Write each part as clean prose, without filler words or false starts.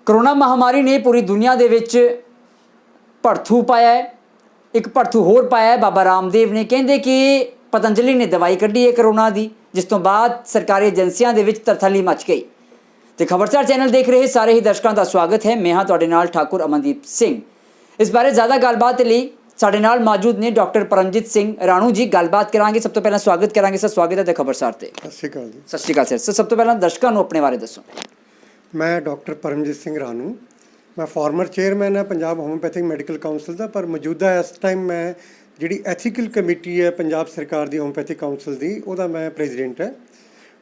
Corona महामारी ने पूरी दुनिया दे विच भड़थू पाया है। एक भड़थू होर पाया है बाबा रामदेव ने। कहते कि पतंजलि ने दवाई कढ़ी है कोरोना की, जिस तो बाद सरकारी एजेंसियां दे विच तरथली मच गई। तो खबरसार चैनल देख रहे सारे ही दर्शकों का स्वागत है। मैं हाँ तुहाडे नाल ठाकुर अमनदीप सिंह। इस बारे ज़्यादा गलबात लई साडे नाल मौजूद ने डॉक्टर परमजीत सिंह राणू जी। गलबात करांगे। सब तो पहला स्वागत करांगे सर, स्वागत है खबरसार ते। सत श्री अकाल जी। सत श्री अकाल सर। सब तो पहला दर्शकों को अपने बारे दसो। मैं डॉक्टर परमजीत सिंह राणू, मैं फॉर्मर चेयरमैन है पंजाब होम्योपैथिक मैडिकल काउंसिल का, पर मौजूदा इस टाइम मैं जी एथिकल कमेटी है पंजाब सरकार की होम्योपैथिक काउंसिल की, वह मैं प्रेजिडेंट है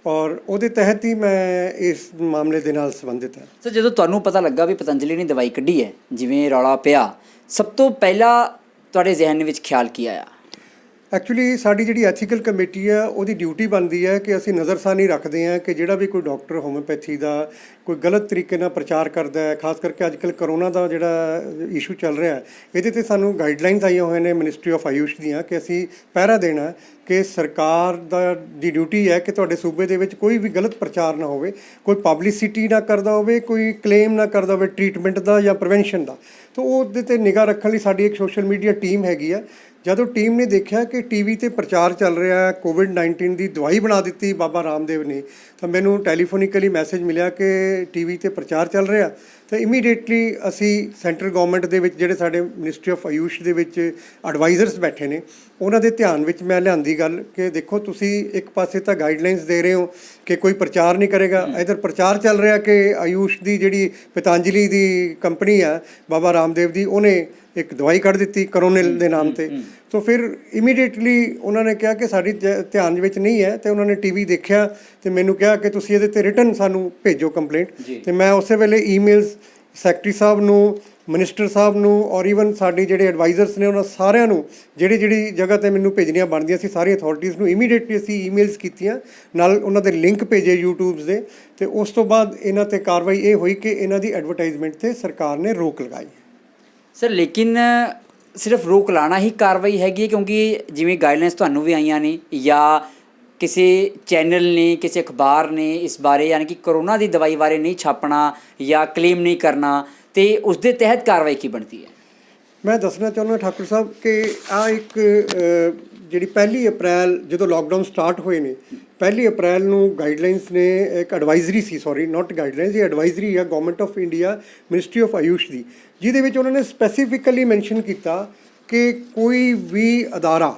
और वो तहत ही मैं इस मामले के नाल संबंधित है। सर जो तुहानू पता लगा भी पतंजलि ने दवाई कढ़ी है, जिवें रौला पिया, सब तो पहला तुहाडे जहन विच ख्याल की आया? एक्चुअली साड़ी जी एथिकल कमेटी है वो ड्यूटी बनती है कि असी नज़रसानी रखते हैं कि जोड़ा भी कोई डॉक्टर होम्योपैथी का कोई गलत तरीके ना प्रचार करता है, खास करके अजकल करोना का जोड़ा इशू चल रहा है, ये सानू गाइडलाइनस आई हुए हैं मिनिस्ट्री ऑफ आयुष दियाँ कि असी पहरा देना कि सरकार दी ड्यूटी है कि तुहाडे सूबे दे विच कोई भी गलत प्रचार ना होवे, कोई पब्लिसिटी ना करदा होवे, कोई क्लेम ना करदा होवे ट्रीटमेंट का या प्रिवेंशन का। तो वो ते निगाह रखने लई साडी एक सोशल मीडिया टीम हैगी है। ਜਦੋਂ टीम ने देखा कि टीवी ते प्रचार चल रहा है, कोविड-19 की दवाई बना दी बाबा रामदेव ने, तो मैनू टैलीफोनिकली मैसेज मिला कि टीवी ते प्रचार चल रहा। तो इमीडिएटली असी सेंट्रल गवर्नमेंट के जोड़े साडे मिनिस्ट्री ऑफ आयुष के एडवाइजरस बैठे ने, उन्होंने ध्यान में मैं लियांदी गल कि देखो तुसी एक पासे तो गाइडलाइनस दे रहे हो कि कोई प्रचार नहीं करेगा, इधर प्रचार चल रहा कि आयुष की जी पतंजलि की कंपनी है बाबा रामदेव की, उन्हें एक दवाई कढ़ दी करोनिल के नाम से। तो फिर इमीडिएटली उन्होंने कहा कि साड़ी ध्यान में नहीं है, तो उन्होंने टीवी देखा तो मैनू कहा कि तुसी ये रिटन सानू भेजो कंप्लेंट। तो मैं उस वेले ईमेल्स सैकटरी साहब नू, मिनिस्टर साहब नू और ईवन साडी जिहड़े एडवाइजरस ने उन्होंने सारिਆਂ ਨੂੰ ਜਿਹੜੀ जगह ਤੇ ਮੈਨੂੰ ਭੇਜਣੀਆਂ ਬਣਦੀਆਂ ਸੀ ਸਾਰੀ ਅਥਾਰਟੀਜ਼ ਨੂੰ ਇਮੀਡੀਏਟਲੀ ਅਸੀਂ ਈਮੇਲਸ ਕੀਤੀਆਂ, ਨਾਲ ਉਹਨਾਂ ਦੇ ਲਿੰਕ ਭੇਜੇ YouTube ਦੇ। ਤੇ ਉਸ ਤੋਂ ਬਾਅਦ ਇਹਨਾਂ ਤੇ ਕਾਰਵਾਈ ਇਹ ਹੋਈ ਕਿ ਇਹਨਾਂ ਦੀ ਐਡਵਰਟਾਈਜ਼ਮੈਂਟ ਤੇ ਸਰਕਾਰ ਨੇ ਰੋਕ ਲਗਾਈ। सर लेकिन सिर्फ रोक लाना ही कार्रवाई हैगी, क्योंकि जिवें गाइडलाइनस तुहानू भी आईयां ने या किसी चैनल ने किसी अखबार ने इस बारे यानी कि कोरोना की दवाई बारे नहीं छापना या क्लेम नहीं करना, तो उस दे तहत कार्रवाई की बनती है? मैं दसना चाहुंदा ठाकुर साहब कि आ एक जी 1 अप्रैल जो लॉकडाउन स्टार्ट हुए ने, 1 अप्रैल नूं गाइडलाइनस ने एक एडवाइजरी सी, सॉरी नॉट गाइडलाइनस, ये एडवाइजरी है government of India ministry of Ayush की, जिहदे विच उन्होंने स्पैसीफिकली मैंशन किया कि कोई भी अदारा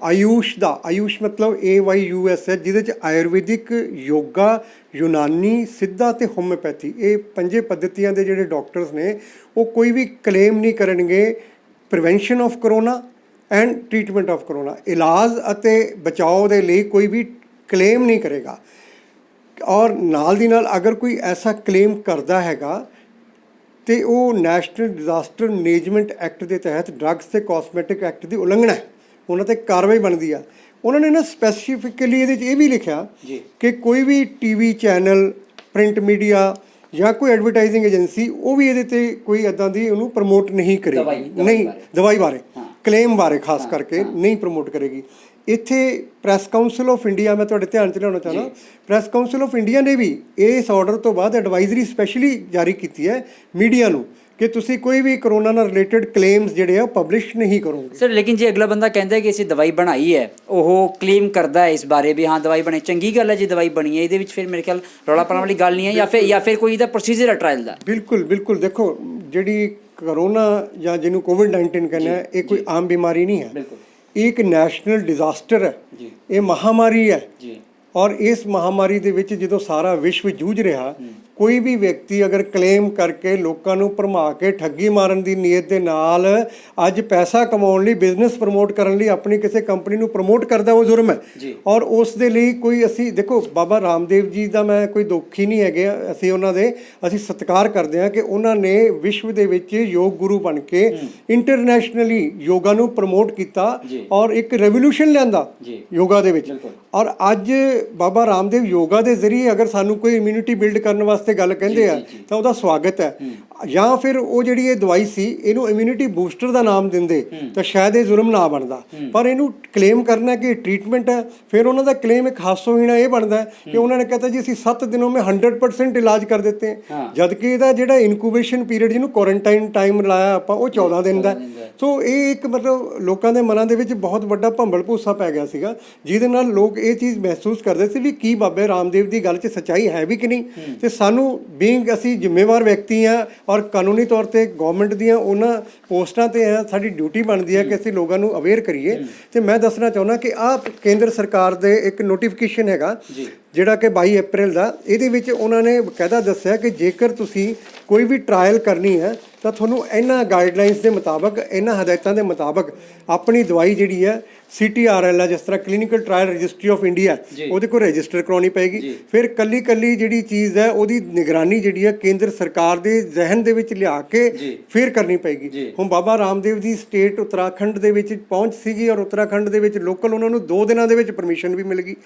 आयुष का, आयुष मतलब AYUS है, जिहदे आयुर्वेदिक, योगा, यूनानी, सिद्धा ते होम्योपैथी, ये 5 पद्धतियां दे जिहड़े डॉक्टर्स ने वो कोई भी क्लेम नहीं करनगे prevention of corona and treatment of corona, इलाज अते बचाव दे लई कोई भी क्लेम नहीं करेगा। और नाल दी नाल अगर कोई ऐसा क्लेम करता हैगा तो वो नैशनल डिजास्टर मैनेजमेंट एक्ट के तहत ड्रग्स ते कॉस्मैटिक एक्ट की उलंघना है, उन्होंने कार्रवाई बनती है। उन्होंने ना स्पैसीफिकली ये भी लिखा कि कोई भी TV चैनल, प्रिंट मीडिया या कोई एडवरटाइजिंग एजेंसी वो भी ये कोई इदां दी उन्होंने प्रमोट नहीं करेगी, नहीं दवाई बारे क्लेम बारे खास करके नहीं प्रमोट करेगी। इत्थे प्रैस काउंसिल ऑफ इंडिया, मैं तुहाडे ध्यान च लियाउणा चाहना, प्रैस काउंसिल ऑफ इंडिया ने भी इस ऑर्डर तो बाद एडवाइजरी स्पैशली जारी की है मीडिया नूं कि तुसी कोई भी कोरोना नाल रिलेटेड क्लेम्स जिहड़े आ पब्लिश नहीं करोगे। सर लेकिन जे अगला बंदा कहता है कि असीं दवाई बनाई है, वो क्लेम करता है इस बारे भी हाँ दवाई बनी, चंगी गल है जी दवाई बनी है, ये फिर मेरे ख्याल रौला पाने वाली गल नहीं है, या फिर कोई इहदा प्रोसीजर है ट्रायल का? बिल्कुल बिल्कुल देखो जिहड़ी करोना या जिन्हों कोविड-19 कहना है, ये कोई आम बीमारी नहीं है, एक नैशनल डिजास्टर है, ये महामारी है। और इस महामारी दे विच जदों सारा विश्व जूझ रहा, कोई भी व्यक्ति अगर क्लेम करके लोगों को भरमा के ठगी मारन की नीयत के नाल अज पैसा कमाउण लई, बिजनेस प्रमोट करन लई अपनी किसी कंपनी को प्रमोट करता, वो जुर्म है। और उस दे लई कोई असी देखो बाबा रामदेव जी का मैं कोई दुखी नहीं है, असी उन्होंने असी सत्कार करते हैं कि उन्होंने विश्व दे विच योग गुरु बन के इंटरनैशनली योगा नूं प्रमोट किया और एक रेवोल्यूशन लियांदा योगा दे विच। और अज बाबा रामदेव योगा के जरिए अगर सानू कोई इम्यूनिटी बिल्ड करने वास्ते गल कहते हैं तो उसका स्वागत है। ਜਾਂ ਫਿਰ ਉਹ ਜਿਹੜੀ ਇਹ ਦਵਾਈ ਸੀ ਇਹਨੂੰ ਇਮਿਊਨਿਟੀ ਬੂਸਟਰ ਦਾ ਨਾਮ ਦਿੰਦੇ ਤਾਂ ਸ਼ਾਇਦ ਇਹ ਜ਼ੁਲਮ ਨਾ ਬਣਦਾ, ਪਰ ਇਹਨੂੰ ਕਲੇਮ ਕਰਨਾ ਕਿ ਟ੍ਰੀਟਮੈਂਟ ਹੈ। ਫਿਰ ਉਹਨਾਂ ਦਾ ਕਲੇਮ ਇੱਕ ਹਾਸੋਹੀਣਾ ਇਹ ਬਣਦਾ ਕਿ ਉਹਨਾਂ ਨੇ ਕਹਤਾ ਜੀ ਅਸੀਂ 7 ਦਿਨੋਂ में 100% ਇਲਾਜ ਕਰ ਦਿੱਤੇ हैं, ਜਦਕਿ ਇਹਦਾ ਜਿਹੜਾ ਇਨਕੂਬੇਸ਼ਨ ਪੀਰੀਅਡ ਜਿਹਨੂੰ ਕੁਆਰੰਟਾਈਨ ਟਾਈਮ ਲਾਇਆ ਆਪਾਂ ਉਹ 14 ਦਿਨ ਦਾ। ਸੋ ਇਹ ਇੱਕ ਮਤਲਬ ਲੋਕਾਂ ਦੇ ਮਨਾਂ ਦੇ ਵਿੱਚ ਬਹੁਤ ਵੱਡਾ ਭੰਬਲ ਭੂਸਾ ਪੈ ਗਿਆ ਸੀਗਾ, ਜਿਹਦੇ ਨਾਲ ਲੋਕ ਇਹ ਚੀਜ਼ ਮਹਿਸੂਸ ਕਰਦੇ ਸੀ ਵੀ ਕੀ ਬਾਬੇ ਰਾਮਦੇਵ ਦੀ ਗੱਲ 'ਚ ਸੱਚਾਈ ਹੈ ਵੀ ਕਿ ਨਹੀਂ। ਤੇ ਸਾਨੂੰ ਬੀਇੰਗ ਅਸੀਂ ਜ਼ਿੰਮੇਵਾਰ ਵਿਅਕਤੀ ਆ ਔਰ ਕਾਨੂੰਨੀ ਤੌਰ ਤੇ ਗਵਰਨਮੈਂਟ ਦੀਆਂ ਉਹਨਾਂ ਪੋਸਟਾਂ ਤੇ ਹੈ, ਸਾਡੀ ਡਿਊਟੀ ਬਣਦੀ ਹੈ ਕਿ ਅਸੀਂ ਲੋਕਾਂ ਨੂੰ ਅਵੇਅਰ ਕਰੀਏ। ਤੇ ਮੈਂ ਦੱਸਣਾ ਚਾਹੁੰਦਾ ਕਿ ਆਹ ਕੇਂਦਰ ਸਰਕਾਰ ਦੇ ਇੱਕ ਨੋਟੀਫਿਕੇਸ਼ਨ ਹੈਗਾ ਜਿਹੜਾ ਕਿ 22 ਅਪ੍ਰੈਲ ਦਾ, ਇਹਦੇ ਵਿੱਚ ਉਹਨਾਂ ਨੇ ਬਕਾਇਦਾ ਦੱਸਿਆ ਕਿ ਜੇਕਰ ਤੁਸੀਂ ਕੋਈ ਵੀ ਟਰਾਇਲ ਕਰਨੀ ਹੈ ਤਾਂ ਤੁਹਾਨੂੰ ਇਹਨਾਂ ਗਾਈਡਲਾਈਨਸ ਦੇ ਮੁਤਾਬਕ, ਇਹਨਾਂ ਹਦਾਇਤਾਂ ਦੇ ਮੁਤਾਬਕ ਆਪਣੀ ਦਵਾਈ ਜਿਹੜੀ ਹੈ CTRL ਹੈ, ਜਿਸ ਤਰ੍ਹਾਂ clinical trial registry of India, ਉਹਦੇ ਕੋਲ ਰਜਿਸਟਰ ਕਰਾਉਣੀ ਪਏਗੀ। ਫਿਰ ਕੱਲੀ ਜਿਹੜੀ ਚੀਜ਼ ਹੈ ਉਹਦੀ ਨਿਗਰਾਨੀ ਜਿਹੜੀ ਹੈ ਕੇਂਦਰ ਸਰਕਾਰ ਦੇ ਜ਼ਿਹਨ ਦੇ ਵਿੱਚ ਲਿਆ ਕੇ ਫਿਰ ਕਰਨੀ ਪਏਗੀ। ਹੁਣ ਬਾਬਾ ਰਾਮਦੇਵ ਦੀ ਸਟੇਟ ਉੱਤਰਾਖੰਡ ਦੇ ਵਿੱਚ ਪਹੁੰਚ ਸੀਗੀ ਔਰ ਉੱਤਰਾਖੰਡ ਦੇ ਵਿੱਚ ਲੋਕਲ ਉਹਨਾਂ ਨੂੰ 2 ਦਿਨਾਂ ਦੇ ਵਿੱਚ ਪਰਮਿਸ਼ਨ ਵੀ ਮਿਲ ਗਈ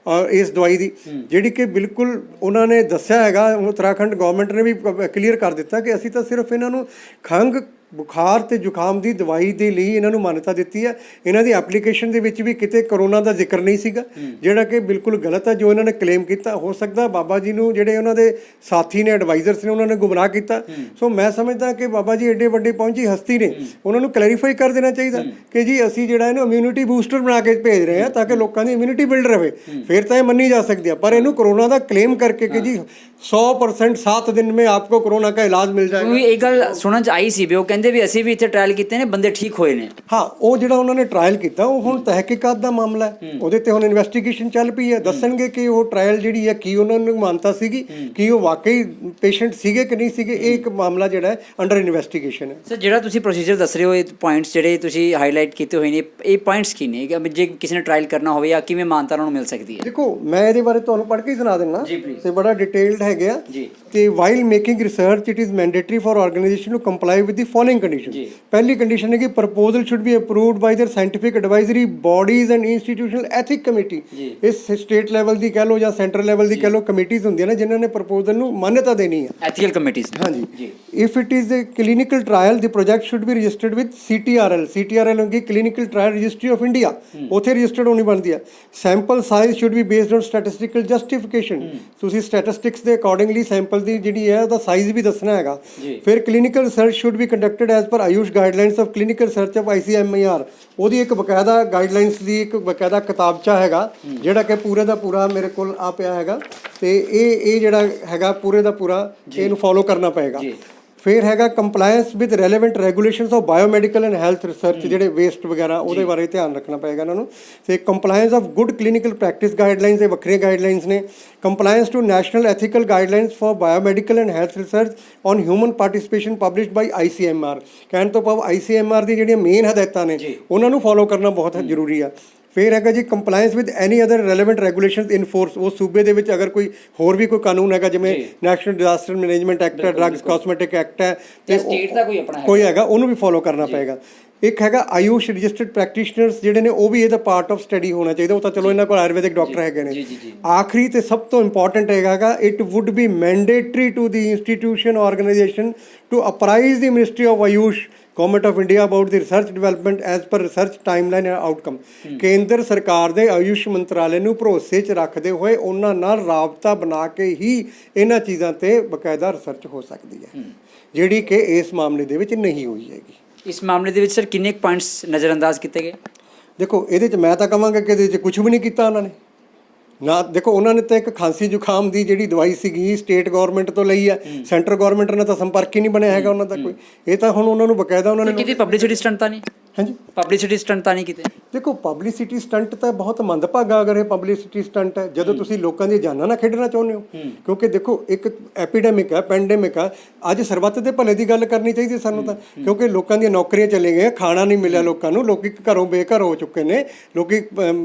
ਔਰ ਇਸ ਦਵਾਈ ਦੀ, ਜਿਹੜੀ ਕਿ ਬਿਲਕੁਲ ਉਹਨਾਂ ਨੇ ਦੱਸਿਆ ਹੈਗਾ, ਉੱਤਰਾਖੰਡ ਗਵਰਨਮੈਂਟ ਨੇ ਵੀ ਕਲੀਅਰ ਕਰ ਦਿੱਤਾ ਕਿ ਅਸੀਂ ਤਾਂ ਸਿਰਫ ਇਹਨਾਂ ਨੂੰ ਖੰਘ ਬੁਖਾਰ ਤੇ ਜ਼ੁਕਾਮ ਦੀ ਦਵਾਈ ਦੇ ਲਈ ਇਹਨਾਂ ਨੂੰ ਮਾਨਤਾ ਦਿੱਤੀ ਹੈ। ਇਹਨਾਂ ਦੀ ਐਪਲੀਕੇਸ਼ਨ ਦੇ ਵਿੱਚ ਵੀ ਕਿਤੇ ਕਰੋਨਾ ਦਾ ਜ਼ਿਕਰ ਨਹੀਂ ਸੀਗਾ, ਜਿਹੜਾ ਕਿ ਬਿਲਕੁਲ ਗਲਤ ਹੈ ਜੋ ਇਹਨਾਂ ਨੇ ਕਲੇਮ ਕੀਤਾ। ਹੋ ਸਕਦਾ ਬਾਬਾ ਜੀ ਨੂੰ ਜਿਹੜੇ ਉਹਨਾਂ ਦੇ ਸਾਥੀ ਨੇ, ਐਡਵਾਈਜ਼ਰਸ ਨੇ, ਉਹਨਾਂ ਨੇ ਗੁੰਮਰਾਹ ਕੀਤਾ। ਸੋ ਮੈਂ ਸਮਝਦਾ ਕਿ ਬਾਬਾ ਜੀ ਐਡੇ ਵੱਡੇ ਪਹੁੰਚੀ ਹਸਤੀ ਨੇ, ਉਹਨਾਂ ਨੂੰ ਕਲੈਰੀਫਾਈ ਕਰ ਦੇਣਾ ਚਾਹੀਦਾ ਕਿ ਜੀ ਅਸੀਂ ਜਿਹੜਾ ਇਹਨੂੰ ਇਮਿਊਨਿਟੀ ਬੂਸਟਰ ਬਣਾ ਕੇ ਭੇਜ ਰਹੇ ਹਾਂ ਤਾਂ ਕਿ ਲੋਕਾਂ ਦੀ ਇਮਿਊਨਿਟੀ ਬਿਲਡ ਰਹੇ, ਫਿਰ ਤਾਂ ਇਹ ਮੰਨੀ ਜਾ ਸਕਦੀ ਹੈ। ਪਰ ਇਹਨੂੰ ਕਰੋਨਾ ਦਾ ਕਲੇਮ ਕਰਕੇ ਕਿ ਜੀ 100% 7 दिन में आपको कोरोना का इलाज मिल जाएगा। ਇਹ ਗੱਲ ਸੁਣਨ ਚ ਆਈ ਸੀ ਵੀ ਉਹ ਕਹਿੰਦੇ ਵੀ ਅਸੀਂ ਵੀ ਇੱਥੇ ਟ੍ਰਾਇਲ ਕੀਤੇ ਨੇ, ਬੰਦੇ ਠੀਕ ਹੋਏ ਨੇ। ਹਾਂ, ਉਹ ਜਿਹੜਾ ਉਹਨਾਂ ਨੇ ਟ੍ਰਾਇਲ ਕੀਤਾ ਉਹ ਹੁਣ ਤਹਿਕੀਕਾਤ ਦਾ ਮਾਮਲਾ ਹੈ, ਉਹਦੇ ਤੇ ਹੁਣ ਇਨਵੈਸਟੀਗੇਸ਼ਨ ਚੱਲ ਪਈ ਹੈ। ਦੱਸਣਗੇ ਕਿ ਉਹ ਟ੍ਰਾਇਲ ਜਿਹੜੀ ਹੈ ਕੀ ਉਹਨਾਂ ਨੂੰ ਮਾਨਤਾ ਸੀਗੀ, ਕੀ ਉਹ ਵਾਕਈ ਪੇਸ਼ੈਂਟ ਸੀਗੇ ਕਿ ਨਹੀਂ ਸੀਗੇ। ਇਹ ਇੱਕ ਮਾਮਲਾ ਜਿਹੜਾ ਹੈ ਅੰਡਰ ਇਨਵੈਸਟੀਗੇਸ਼ਨ ਹੈ। ਸਰ, ਜਿਹੜਾ ਤੁਸੀਂ ਪ੍ਰੋਸੀਜਰ ਦੱਸ ਰਹੇ ਹੋ, ਇਹ ਪੁਆਇੰਟਸ ਜਿਹੜੇ ਤੁਸੀਂ ਹਾਈਲਾਈਟ ਕੀਤੇ ਹੋਏ ਨੇ, ਇਹ ਪੁਆਇੰਟਸ ਕੀ ਨੇ ਕਿ ਜੇ ਕਿਸੇ ਨੇ ਟ੍ਰਾਇਲ ਕਰਨਾ ਹੋਵੇ ਜਾਂ ਕਿਵੇਂ ਮਾਨਤਾ ਉਹਨਾਂ ਨੂੰ ਮਿਲ ਸਕਦੀ ਹੈ? ਦੇਖੋ, ਮੈਂ ਇਹਦੇ ਬਾਰੇ ਤੁਹਾਨੂੰ ਪੜ੍ਹ ਕੇ ਹੀ ਸੁਣਾ ਦਿੰਦਾ ਤੇ ਬੜਾ ਡਿਟੇਲਡ ਹੈਗਾ ਕਿ while making research it is mandatory for organization to comply with the following condition. ਪਹਿਲੀ ਕੰਡੀਸ਼ਨ ਹੈ ਕਿ proposal should be approved by their scientific advisory bodies and institutional ethic committee. ਇਸ ਸਟੇਟ ਲੈਵਲ ਦੀ ਕਹਿ ਲਓ ਜਾਂ ਸੈਂਟਰ ਲੈਵਲ ਦੀ ਕਹਿ ਲਓ ਕਮੇਟੀਜ਼ ਹੁੰਦੀਆਂ ਨੇ ਜਿਨ੍ਹਾਂ ਨੇ ਪ੍ਰਪੋਜ਼ਲ ਨੂੰ ਮਾਨਤਾ ਦੇਣੀ ਹੈ, ਐਥੀਕਲ ਕਮੇਟੀਜ਼। ਹਾਂਜੀ। If it is a clinical trial, the project should be registered with CTRL। CTRL ਹੋਗੀ clinical trial registry of India, ਉੱਥੇ ਰਜਿਸਟਰਡ ਹੋਣੀ ਬਣਦੀ ਹੈ। Sample size should be based on statistical justification. ਤੁਸੀਂ ਸਟੈਟਿਸਟਿਕਸ ਦੇ accordingly sample ਦੀ ਜਿਹੜੀ ਹੈ ਉਹਦਾ ਸਾਈਜ਼ ਵੀ ਦੱਸਣਾ ਹੈਗਾ। ਫਿਰ clinical research should be conducted as per Ayush guidelines of clinical research of ICMR। ਉਹਦੀ ਇੱਕ ਬਕਾਇਦਾ ਗਾਈਡਲਾਈਨਸ ਦੀ ਇੱਕ ਬਕਾਇਦਾ ਕਿਤਾਬਚਾ ਹੈਗਾ ਜਿਹੜਾ ਕਿ ਪੂਰੇ ਦਾ ਪੂਰਾ ਮੇਰੇ ਕੋਲ ਆ ਪਿਆ ਹੈਗਾ ਤੇ ਇਹ ਜਿਹੜਾ ਹੈਗਾ ਪੂਰੇ ਦਾ ਪੂਰਾ ਇਹਨੂੰ ਫੋਲੋ ਕਰਨਾ ਪਏਗਾ। ਫਿਰ ਹੈਗਾ compliance with relevant regulations of biomedical and health research, ਜਿਹੜੇ ਵੇਸਟ ਵਗੈਰਾ ਉਹਦੇ ਬਾਰੇ ਧਿਆਨ ਰੱਖਣਾ ਪਏਗਾ ਇਹਨਾਂ ਨੂੰ। ਤੇ compliance of good clinical practice guidelines, ਇਹ ਵੱਖਰੀਆਂ ਗਾਈਡਲਾਈਨਸ ਨੇ। Compliance to national ethical guidelines for biomedical and health research on human participation published by ICMR। ਕਹਿਣ ਤੋਂ ਭਾਵ ICMR ਦੀ ਜਿਹੜੀਆਂ ਮੇਨ ਹਦਾਇਤਾਂ ਨੇ ਉਹਨਾਂ ਨੂੰ ਫੋਲੋ ਕਰਨਾ ਬਹੁਤ ਜ਼ਰੂਰੀ ਆ। ਫਿਰ ਹੈਗਾ ਜੀ compliance with any other relevant regulations in force. ਉਹ ਸੂਬੇ ਦੇ ਵਿੱਚ ਅਗਰ ਕੋਈ ਹੋਰ ਵੀ ਕੋਈ ਕਾਨੂੰਨ ਹੈਗਾ, ਜਿਵੇਂ ਨੈਸ਼ਨਲ ਡਿਜ਼ਾਸਟਰ ਮੈਨੇਜਮੈਂਟ ਐਕਟ ਹੈ, ਡਰੱਗਸ ਕਾਸਮੈਟਿਕ ਐਕਟ ਹੈ, ਤੇ ਸਟੇਟ ਦਾ ਕੋਈ ਹੈਗਾ, ਉਹਨੂੰ ਵੀ ਫੋਲੋ ਕਰਨਾ ਪਏਗਾ। ਇੱਕ ਹੈਗਾ ਆਯੂਸ਼ ਰਜਿਸਟਰਡ ਪ੍ਰੈਕਟੀਸ਼ਨਰਸ ਜਿਹੜੇ ਨੇ, ਉਹ ਵੀ ਇਹਦਾ ਪਾਰਟ ਆਫ ਸਟੱਡੀ ਹੋਣਾ ਚਾਹੀਦਾ। ਉਹ ਤਾਂ ਚਲੋ ਇਹਨਾਂ ਕੋਲ ਆਯੁਰਵੈਦਿਕ ਡਾਕਟਰ ਹੈਗੇ ਨੇ। ਆਖਰੀ ਤੇ ਸਭ ਤੋਂ ਇੰਪੋਰਟੈਂਟ ਹੈਗਾ it would be mandatory to the institution organization to apprise the ministry of Ayush government of India about the research development as per research timeline and outcome. ਕੇਂਦਰ ਸਰਕਾਰ ਦੇ ਆਯੂਸ਼ ਮੰਤਰਾਲੇ ਨੂੰ ਭਰੋਸੇ 'ਚ ਰੱਖਦੇ ਹੋਏ ਉਹਨਾਂ ਨਾਲ ਰਾਬਤਾ ਬਣਾ ਕੇ ਹੀ ਇਹਨਾਂ ਚੀਜ਼ਾਂ ਤੇ ਬਕਾਇਦਾ ਰਿਸਰਚ ਹੋ ਸਕਦੀ ਹੈ, ਜਿਹੜੀ ਕਿ ਇਸ ਮਾਮਲੇ ਦੇ ਵਿੱਚ ਨਹੀਂ ਹੋਈ ਹੈਗੀ। ਇਸ ਮਾਮਲੇ ਦੇ ਵਿੱਚ ਸਰ ਕਿੰਨੇ ਪੁਆਇੰਟਸ ਨਜ਼ਰਅੰਦਾਜ਼ ਕੀਤੇ ਗਏ? ਦੇਖੋ, ਇਹਦੇ 'ਚ ਮੈਂ ਤਾਂ ਕਹਾਂਗਾ ਕਿ ਇਹਦੇ 'ਚ ਕੁਝ ਵੀ ਨਹੀਂ ਕੀਤਾ ਉਹਨਾਂ ਨੇ ਨਾ। ਦੇਖੋ, ਉਹਨਾਂ ਨੇ ਤਾਂ ਇੱਕ ਖਾਂਸੀ ਜ਼ੁਕਾਮ ਦੀ ਜਿਹੜੀ ਦਵਾਈ ਸੀਗੀ ਸਟੇਟ ਗਵਰਨਮੈਂਟ ਤੋਂ ਲਈ ਹੈ, ਸੈਂਟਰ ਗਵਰਨਮੈਂਟ ਨਾਲ ਤਾਂ ਸੰਪਰਕ ਹੀ ਨਹੀਂ ਬਣਿਆ ਹੈਗਾ ਉਹਨਾਂ ਦਾ ਕੋਈ। ਇਹ ਤਾਂ ਹੁਣ ਉਹਨਾਂ ਨੂੰ ਬਕਾਇਦਾ ਉਹਨਾਂ ਨੇ ਕਿਤੇ ਪਬਲਿਸਿਟੀ ਸਟੰਟ ਤਾਂ ਨਹੀਂ? ਹਾਂਜੀ, ਪਬਲਿਸਿਟੀ ਸਟੰਟ ਤਾਂ ਨਹੀਂ ਕਿਤੇ? ਦੇਖੋ, ਪਬਲਿਸਿਟੀ ਸਟੰਟ ਤਾਂ ਬਹੁਤ ਮੰਦਭਾਗਾ ਅਗਰ ਇਹ ਪਬਲਿਸਿਟੀ ਸਟੰਟ ਹੈ, ਜਦੋਂ ਤੁਸੀਂ ਲੋਕਾਂ ਦੀਆਂ ਜਾਨਾਂ ਨਾਲ ਖੇਡਣਾ ਚਾਹੁੰਦੇ ਹੋ। ਕਿਉਂਕਿ ਦੇਖੋ, ਇੱਕ ਐਪੀਡੈਮਿਕ ਹੈ, ਪੈਂਡੇਮਿਕ ਹੈ। ਅੱਜ ਸਰਬੱਤ ਦੇ ਭਲੇ ਦੀ ਗੱਲ ਕਰਨੀ ਚਾਹੀਦੀ ਸਾਨੂੰ ਤਾਂ, ਕਿਉਂਕਿ ਲੋਕਾਂ ਦੀਆਂ ਨੌਕਰੀਆਂ ਚਲੇ ਗਈਆਂ, ਖਾਣਾ ਨਹੀਂ ਮਿਲਿਆ ਲੋਕਾਂ ਨੂੰ, ਲੋਕੀ ਘਰੋਂ ਬੇਘਰ ਹੋ ਚੁੱਕੇ ਨੇ, ਲੋਕੀ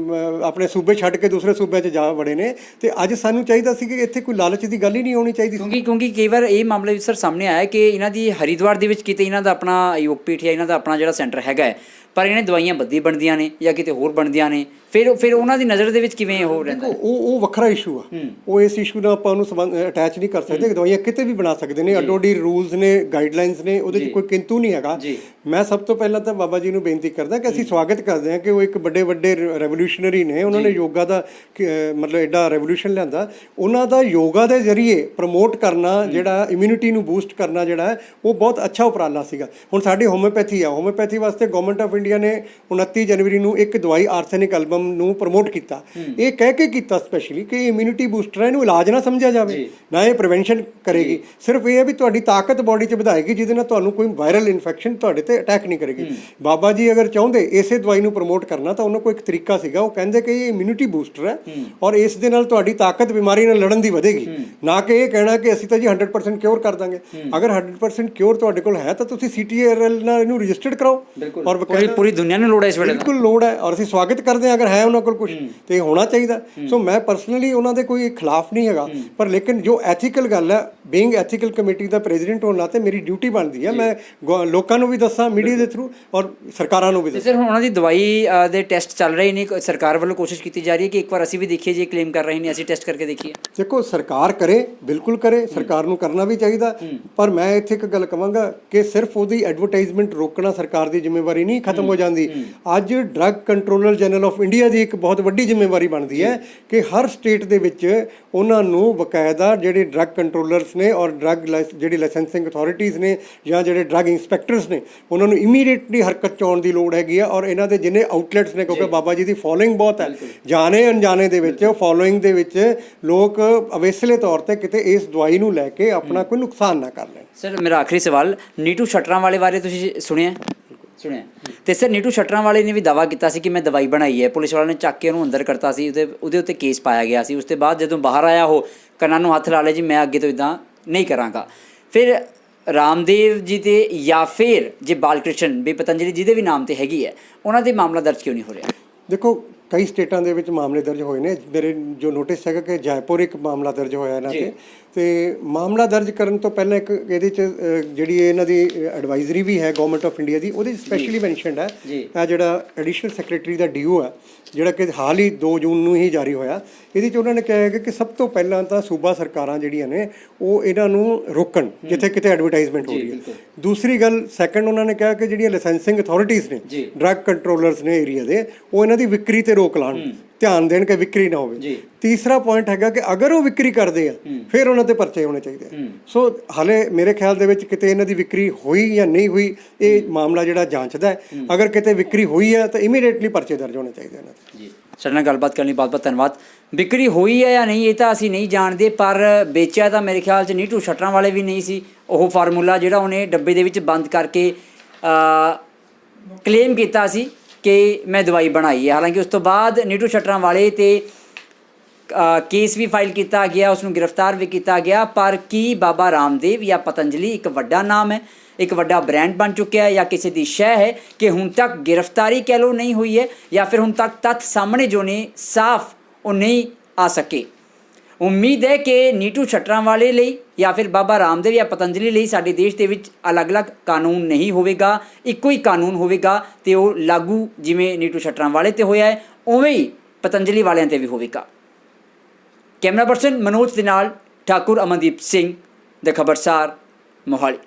ਆਪਣੇ ਸੂਬੇ ਛੱਡ ਕੇ ਦੂਸਰੇ ਸੂਬਿਆਂ 'ਚ ਜਾ ਵੜੇ ਨੇ। ਤੇ ਅੱਜ ਸਾਨੂੰ ਚਾਹੀਦਾ ਸੀ ਕਿ ਇੱਥੇ ਕੋਈ ਲਾਲਚ ਦੀ ਗੱਲ ਹੀ ਨਹੀਂ ਹੋਣੀ ਚਾਹੀਦੀ। ਕਿਉਂਕਿ ਕਈ ਵਾਰ ਇਹ ਮਾਮਲੇ ਵਿੱਚ ਸਰ ਸਾਹਮਣੇ ਆਇਆ ਕਿ ਇਹਨਾਂ ਦੀ ਹਰਿਦੁਆਰ ਦੇ ਵਿੱਚ ਕਿਤੇ ਇਹਨਾਂ ਦਾ ਆਪਣਾ ਯੋਗਪੀਠ ਜਾਂ ਇਹਨਾਂ ਦਾ ਆਪਣਾ ਜਿਹੜਾ ਸੈਂਟਰ ਹੈਗਾ ਹੈ, ਪਰ ਇਹਨੇ ਦਵਾਈਆਂ ਬੱਦੀ ਬਣਦੀਆਂ ਨੇ ਜਾਂ ਕਿਤੇ ਹੋਰ ਬਣਦੀਆਂ ਨੇ, ਫਿਰ ਉਹਨਾਂ ਦੀ ਨਜ਼ਰ ਦੇ ਵਿੱਚ ਕਿਵੇਂ ਉਹ ਰਹਿੰਦਾ? ਉਹ ਵੱਖਰਾ ਇਸ਼ੂ ਆ। ਉਹ ਇਸ ਇਸ਼ੂ ਨਾਲ ਆਪਾਂ ਉਹਨੂੰ ਅਟੈਚ ਨਹੀਂ ਕਰ ਸਕਦੇ। ਦਵਾਈਆਂ ਕਿਤੇ ਵੀ ਬਣਾ ਸਕਦੇ ਨੇ, ਅੱਡੋ-ਅੱਡੀ ਰੂਲਸ ਨੇ, ਗਾਈਡਲਾਈਨਸ ਨੇ, ਉਹਦੇ 'ਚ ਕੋਈ ਕਿੰਤੂ ਨਹੀਂ ਹੈਗਾ। ਮੈਂ ਸਭ ਤੋਂ ਪਹਿਲਾਂ ਤਾਂ ਬਾਬਾ ਜੀ ਨੂੰ ਬੇਨਤੀ ਕਰਦਾ ਕਿ ਅਸੀਂ ਸਵਾਗਤ ਕਰਦੇ ਹਾਂ ਕਿ ਉਹ ਇੱਕ ਵੱਡੇ ਰੈਵੋਲੂਸ਼ਨਰੀ ਨੇ। ਉਹਨਾਂ ਨੇ ਯੋਗਾ ਦਾ ਮਤਲਬ ਐਡਾ ਰੈਵੋਲੂਸ਼ਨ ਲਿਆਂਦਾ। ਉਹਨਾਂ ਦਾ ਯੋਗਾ ਦੇ ਜ਼ਰੀਏ ਪ੍ਰਮੋਟ ਕਰਨਾ, ਜਿਹੜਾ ਇਮਿਊਨਿਟੀ ਨੂੰ ਬੂਸਟ ਕਰਨਾ ਜਿਹੜਾ ਹੈ, ਉਹ ਬਹੁਤ ਅੱਛਾ ਉਪਰਾਲਾ ਸੀਗਾ। ਹੁਣ ਸਾਡੀ ਹੋਮਿਓਪੈਥੀ ਆ, ਹੋਮਿਓਪੈਥੀ ਵਾਸਤੇ ਗਵਰਨਮੈਂਟ ਆਫ ਇੰਡੀਆ ਨੇ 29 ਜਨਵਰੀ ਨੂੰ ਇੱਕ ਦਵਾਈ ਆਰਸੈਨਿਕ ਐਲਬਮ ਨੂੰ ਪ੍ਰਮੋਟ ਕੀਤਾ। ਇਹ ਕਹਿ ਕੇ ਕੀਤਾ ਸਪੈਸ਼ਲੀ ਕਿ ਇਮਿਊਨਿਟੀ ਬੂਸਟਰ ਹੈ, ਇਹਨੂੰ ਇਲਾਜ ਨਾ ਸਮਝਿਆ ਜਾਵੇ, ਨਾ ਇਹ ਪ੍ਰੀਵੈਂਸ਼ਨ ਕਰੇਗੀ। ਸਿਰਫ ਇਹ ਹੈ ਵੀ ਤੁਹਾਡੀ ਤਾਕਤ ਬਾਡੀ 'ਚ ਵਧਾਏਗੀ, ਜਿਹਦੇ ਨਾਲ ਤੁਹਾਨੂੰ ਕੋਈ ਵਾਇਰਲ ਇਨਫੈਕਸ਼ਨ ਤੁਹਾਡੇ ਤੇ ਅਟੈਕ ਨਹੀਂ ਕਰੇਗੀ। ਬਾਬਾ ਜੀ ਅਗਰ ਚਾਹੁੰਦੇ ਇਸੇ ਦਵਾਈ ਨੂੰ ਪ੍ਰਮੋਟ ਕਰਨਾ ਤਾਂ ਉਹਨਾਂ ਕੋਲ ਇੱਕ ਤਰੀਕਾ ਸੀਗਾ। ਉਹ ਕਹਿੰਦੇ ਕਿ ਇਹ ਇਮਿਊਨਿਟੀ ਬੂਸਟਰ ਹੈ ਔਰ ਇਸ ਦੇ ਨਾਲ ਤੁਹਾਡੀ ਤਾਕਤ ਬਿਮਾਰੀ ਨਾਲ ਲੜਨ ਦੀ ਵਧੇਗੀ, ਨਾ ਕਿ ਇਹ ਕਹਿਣਾ ਕਿ ਅਸੀਂ ਤਾਂ ਜੀ 100% ਕਿਉਰ ਕਰ ਦਾਂਗੇ। ਅਗਰ 100% ਕਿਉਰ ਤੁਹਾਡੇ ਕੋਲ ਹੈ ਤਾਂ ਤੁਸੀਂ CTRL ਨਾਲ ਇਹਨੂੰ ਰਜਿਸਟਰਡ ਕਰਾਓ। ਔਰ ਪੂਰੀ ਦੁਨੀਆ ਨੂੰ ਲੋੜ ਹੈ ਇਸ ਵੇਲੇ, ਬਿਲਕੁਲ ਲੋੜ ਹੈ, ਔਰ ਅਸੀਂ ਸਵਾਗਤ ਕਰਦੇ ਹਾਂ ਅਗਰ ਹੈ ਉਹਨਾਂ ਕੋਲ ਕੁਝ ਤੇ ਹੋਣਾ ਚਾਹੀਦਾ। ਸੋ ਮੈਂ ਪਰਸਨਲੀ ਉਹਨਾਂ ਦੇ ਕੋਈ ਖਿਲਾਫ ਨਹੀਂ ਹੈਗਾ, ਪਰ ਲੇਕਿਨ ਜੋ ਐਥੀਕਲ ਗੱਲ ਹੈ, ਬੀਇੰਗ ਐਥੀਕਲ ਕਮੇਟੀ ਦਾ ਪ੍ਰੈਜ਼ੀਡੈਂਟ ਹੋਣ ਨਾਤੇ ਮੇਰੀ ਡਿਊਟੀ ਬਣਦੀ ਹੈ ਮੈਂ ਲੋਕਾਂ ਨੂੰ ਵੀ ਦੱਸਾਂ ਮੀਡੀਆ ਦੇ ਥਰੂ ਔਰ ਸਰਕਾਰਾਂ ਨੂੰ ਵੀ ਦੱਸਾਂ। ਸਰ, ਹੁਣ ਉਹਨਾਂ ਦੀ ਦਵਾਈ ਦੇ ਟੈਸਟ ਚੱਲ ਰਹੇ ਨੇ, ਸਰਕਾਰ ਵੱਲੋਂ ਕੋਸ਼ਿਸ਼ ਕੀਤੀ ਜਾ ਰਹੀ ਹੈ ਕਿ ਇੱਕ ਵਾਰ ਅਸੀਂ ਵੀ ਦੇਖੀਏ, ਜੇ ਕਲੇਮ ਕਰ ਰਹੇ ਨੇ ਅਸੀਂ ਟੈਸਟ ਕਰਕੇ ਦੇਖੀਏ। ਦੇਖੋ ਸਰਕਾਰ ਕਰੇ, ਬਿਲਕੁਲ ਕਰੇ, ਸਰਕਾਰ ਨੂੰ ਕਰਨਾ ਵੀ ਚਾਹੀਦਾ, ਪਰ ਮੈਂ ਇੱਥੇ ਇੱਕ ਗੱਲ ਕਹਾਂਗਾ ਕਿ ਸਿਰਫ ਉਹਦੀ ਐਡਵਰਟਾਈਜ਼ਮੈਂਟ ਰੋਕਣਾ ਸਰਕਾਰ ਦੀ ਜ਼ਿੰਮੇਵਾਰੀ ਨਹੀਂ ਖਤਮ ਹੋ ਜਾਂਦੀ। ਅੱਜ drug controller general of India ਦੀ ਇੱਕ ਬਹੁਤ ਵੱਡੀ ਜ਼ਿੰਮੇਵਾਰੀ ਬਣਦੀ ਹੈ ਕਿ ਹਰ ਸਟੇਟ ਦੇ ਵਿੱਚ ਉਹਨਾਂ ਨੂੰ ਬਕਾਇਦਾ ਜਿਹੜੇ ਡਰੱਗ ਕੰਟਰੋਲਰਸ ਨੇ ਔਰ ਜਿਹੜੀ ਲਾਇਸੈਂਸਿੰਗ ਅਥਾਰਟੀਜ਼ ਨੇ ਜਾਂ ਜਿਹੜੇ ਡਰੱਗ ਇੰਸਪੈਕਟਰਸ ਨੇ, ਉਹਨਾਂ ਨੂੰ ਇਮੀਡੀਏਟਲੀ ਹਰਕਤ 'ਚ ਆਉਣ ਦੀ ਲੋੜ ਹੈਗੀ ਆ। ਔਰ ਇਹਨਾਂ ਦੇ ਜਿੰਨੇ ਆਊਟਲੈਟਸ ਨੇ, ਕਿਉਂਕਿ ਬਾਬਾ ਜੀ ਦੀ ਫੋਲੋਇੰਗ ਬਹੁਤ ਹੈ, ਜਾਣੇ ਅਣਜਾਣੇ ਦੇ ਵਿੱਚ ਫੋਲੋਇੰਗ ਦੇ ਵਿੱਚ ਲੋਕ ਅਵੇਸਲੇ ਤੌਰ ਤੇ ਕਿਤੇ ਇਸ ਦਵਾਈ ਨੂੰ ਲੈ ਕੇ ਆਪਣਾ ਕੋਈ ਨੁਕਸਾਨ ਨਾ ਕਰ ਲੈਣ। ਸਰ, ਮੇਰਾ ਆਖਰੀ ਸਵਾਲ, ਨੀਟੂ ਸ਼ਟਰਾਂ ਵਾਲੇ ਬਾਰੇ ਤੁਸੀਂ ਸੁਣਿਆ? ਤੇ ਸਰ, ਨੀਟੂ ਸ਼ਟਰਾਂ ਵਾਲੇ ਨੇ ਵੀ ਦਾਅਵਾ ਕੀਤਾ ਸੀ ਕਿ ਮੈਂ ਦਵਾਈ ਬਣਾਈ ਹੈ, ਪੁਲਿਸ ਵਾਲਿਆਂ ਨੇ ਚੱਕ ਕੇ ਉਹਨੂੰ ਅੰਦਰ ਕਰਤਾ ਸੀ, ਉਹਦੇ ਉੱਤੇ ਕੇਸ ਪਾਇਆ ਗਿਆ ਸੀ। ਉਸ ਤੋਂ ਬਾਅਦ ਜਦੋਂ ਬਾਹਰ ਆਇਆ ਉਹ ਕੰਨਾਂ ਨੂੰ ਹੱਥ ਲਾ ਲਿਆ ਜੀ ਮੈਂ ਅੱਗੇ ਤੋਂ ਇੱਦਾਂ ਨਹੀਂ ਕਰਾਂਗਾ। ਫਿਰ ਰਾਮਦੇਵ ਜੀ ਤੇ ਜਾਂ ਫਿਰ ਜੇ ਬਾਲਕ੍ਰਿਸ਼ਨ ਵੀ ਪਤੰਜਲੀ ਜਿਹਦੇ ਵੀ ਨਾਮ ਤੇ ਹੈਗੀ ਹੈ, ਉਹਨਾਂ ਦੇ ਮਾਮਲਾ ਦਰਜ ਕਿਉਂ ਨਹੀਂ ਹੋ ਰਿਹਾ? ਦੇਖੋ ਕਈ ਸਟੇਟਾਂ ਦੇ ਵਿੱਚ ਮਾਮਲੇ ਦਰਜ ਹੋਏ ਨੇ। ਮੇਰੇ ਜੋ ਨੋਟਿਸ ਹੈਗਾ ਕਿ ਜੈਪੁਰ ਇੱਕ ਮਾਮਲਾ ਦਰਜ ਹੋਇਆ ਇਹਨਾਂ ਤੇ ਮਾਮਲਾ ਦਰਜ ਕਰਨ ਤੋਂ ਪਹਿਲਾਂ ਇੱਕ ਇਹਦੇ 'ਚ ਜਿਹੜੀ ਇਹਨਾਂ ਦੀ ਐਡਵਾਈਜ਼ਰੀ ਵੀ ਹੈ ਗਵਰਨਮੈਂਟ ਆਫ ਇੰਡੀਆ ਦੀ, ਉਹਦੇ 'ਚ ਸਪੈਸ਼ਲੀ ਮੈਂਸ਼ਨਡ ਹੈ ਇਹ ਜਿਹੜਾ ਐਡੀਸ਼ਨਲ ਸੈਕਟਰੀ ਦਾ DO ਹੈ, ਜਿਹੜਾ ਕਿ ਹਾਲ ਹੀ 2 ਜੂਨ ਨੂੰ ਹੀ ਜਾਰੀ ਹੋਇਆ। ਇਹਦੇ 'ਚ ਉਹਨਾਂ ਨੇ ਕਿਹਾ ਹੈਗਾ ਕਿ ਸਭ ਤੋਂ ਪਹਿਲਾਂ ਤਾਂ ਸੂਬਾ ਸਰਕਾਰਾਂ ਜਿਹੜੀਆਂ ਨੇ ਉਹ ਇਹਨਾਂ ਨੂੰ ਰੋਕਣ ਜਿੱਥੇ ਕਿਤੇ ਐਡਵਰਟਾਈਜ਼ਮੈਂਟ ਹੋ ਰਹੀ ਹੈ। ਦੂਸਰੀ ਗੱਲ, ਸੈਕੰਡ, ਉਹਨਾਂ ਨੇ ਕਿਹਾ ਕਿ ਜਿਹੜੀਆਂ ਲਾਇਸੈਂਸਿੰਗ ਅਥਾਰਟੀਜ਼ ਨੇ, ਡਰੱਗ ਕੰਟਰੋਲਰਸ ਨੇ ਏਰੀਆ ਦੇ, ਉਹ ਇਹਨਾਂ ਦੀ ਵਿਕਰੀ ਤੇ ਰੋਕ ਲਾਉਣ, ਧਿਆਨ ਦੇਣ ਕਿ ਵਿਕਰੀ ਨਾ ਹੋਵੇ। ਤੀਸਰਾ ਪੁਆਇੰਟ ਹੈਗਾ ਕਿ ਅਗਰ ਉਹ ਵਿਕਰੀ ਕਰਦੇ ਆ ਫਿਰ ਉਹਨਾਂ ਤੇ ਪਰਚੇ ਹੋਣੇ ਚਾਹੀਦੇ ਆ। ਸੋ ਹਾਲੇ ਮੇਰੇ ਖਿਆਲ ਦੇ ਵਿੱਚ ਕਿਤੇ ਇਹਨਾਂ ਦੀ ਵਿਕਰੀ ਹੋਈ ਜਾਂ ਨਹੀਂ ਹੋਈ, ਇਹ ਮਾਮਲਾ ਜਿਹੜਾ ਜਾਂਚਦਾ ਹੈ। ਅਗਰ ਕਿਤੇ ਵਿਕਰੀ ਹੋਈ ਹੈ ਤਾਂ ਇਮੀਡੀਏਟਲੀ ਪਰਚੇ ਦਰਜ ਹੋਣੇ ਚਾਹੀਦੇ ਇਹਨਾਂ ਤੇ। ਜੀ, ਸਾਡੇ ਨਾਲ ਗੱਲਬਾਤ ਕਰਨ ਲਈ ਬਹੁਤ ਬਹੁਤ ਧੰਨਵਾਦ। ਵਿਕਰੀ ਹੋਈ ਹੈ ਜਾਂ ਨਹੀਂ ਇਹ ਤਾਂ ਅਸੀਂ ਨਹੀਂ ਜਾਣਦੇ, ਪਰ ਵੇਚਿਆ ਤਾਂ ਮੇਰੇ ਖਿਆਲ 'ਚ ਨੀਟੂ ਸ਼ਟਰਾਂ ਵਾਲੇ ਵੀ ਨਹੀਂ ਸੀ। ਉਹ ਫਾਰਮੂਲਾ ਜਿਹੜਾ ਉਹਨੇ ਡੱਬੇ ਦੇ ਵਿੱਚ ਬੰਦ ਕਰਕੇ ਕਲੇਮ ਕੀਤਾ ਸੀ ਕਿ ਮੈਂ ਦਵਾਈ ਬਣਾਈ ਹੈ। ਹਾਲਾਂਕਿ ਉਸ ਤੋਂ ਬਾਅਦ ਨੀਟੂ ਸ਼ਟਰਾਂ ਵਾਲੇ 'ਤੇ ਕੇਸ ਵੀ ਫਾਈਲ ਕੀਤਾ ਗਿਆ, ਉਸ ਨੂੰ ਗ੍ਰਿਫਤਾਰ ਵੀ ਕੀਤਾ ਗਿਆ। ਪਰ ਕੀ ਬਾਬਾ ਰਾਮਦੇਵ ਜਾਂ ਪਤੰਜਲੀ ਇੱਕ ਵੱਡਾ ਨਾਮ ਹੈ, ਇੱਕ ਵੱਡਾ ਬ੍ਰਾਂਡ ਬਣ ਚੁੱਕਿਆ ਹੈ, ਜਾਂ ਕਿਸੇ ਦੀ ਸ਼ੈ ਹੈ ਕਿ ਹੁਣ ਤੱਕ ਗ੍ਰਿਫਤਾਰੀ ਕਹਿ ਲਓ ਨਹੀਂ ਹੋਈ ਹੈ, ਜਾਂ ਫਿਰ ਹੁਣ ਤੱਕ ਤੱਥ ਸਾਹਮਣੇ ਜੋ ਨੇ ਸਾਫ਼ ਉਹ ਨਹੀਂ ਆ ਸਕੇ। ਉਮੀਦ ਹੈ ਕਿ ਨੀਟੂ ਸ਼ਟਰਾਂ ਵਾਲੇ ਲਈ ਜਾਂ ਫਿਰ ਬਾਬਾ ਰਾਮਦੇਵ ਜਾਂ ਪਤੰਜਲੀ ਲਈ ਸਾਡੇ ਦੇਸ਼ ਦੇ ਵਿੱਚ ਅਲੱਗ-ਅਲੱਗ ਕਾਨੂੰਨ ਨਹੀਂ ਹੋਵੇਗਾ, ਇੱਕੋ ਹੀ ਕਾਨੂੰਨ ਹੋਵੇਗਾ ਅਤੇ ਉਹ ਲਾਗੂ ਜਿਵੇਂ ਨੀਟੂ ਸ਼ਟਰਾਂ ਵਾਲੇ 'ਤੇ ਹੋਇਆ ਹੈ ਉਵੇਂ ਹੀ ਪਤੰਜਲੀ ਵਾਲਿਆਂ 'ਤੇ ਵੀ ਹੋਵੇਗਾ। ਕੈਮਰਾ ਪਰਸਨ ਮਨੋਜ ਦੇ ਨਾਲ ਠਾਕੁਰ ਅਮਨਦੀਪ ਸਿੰਘ, ਦ ਖਬਰਸਾਰ, ਮੋਹਾਲੀ।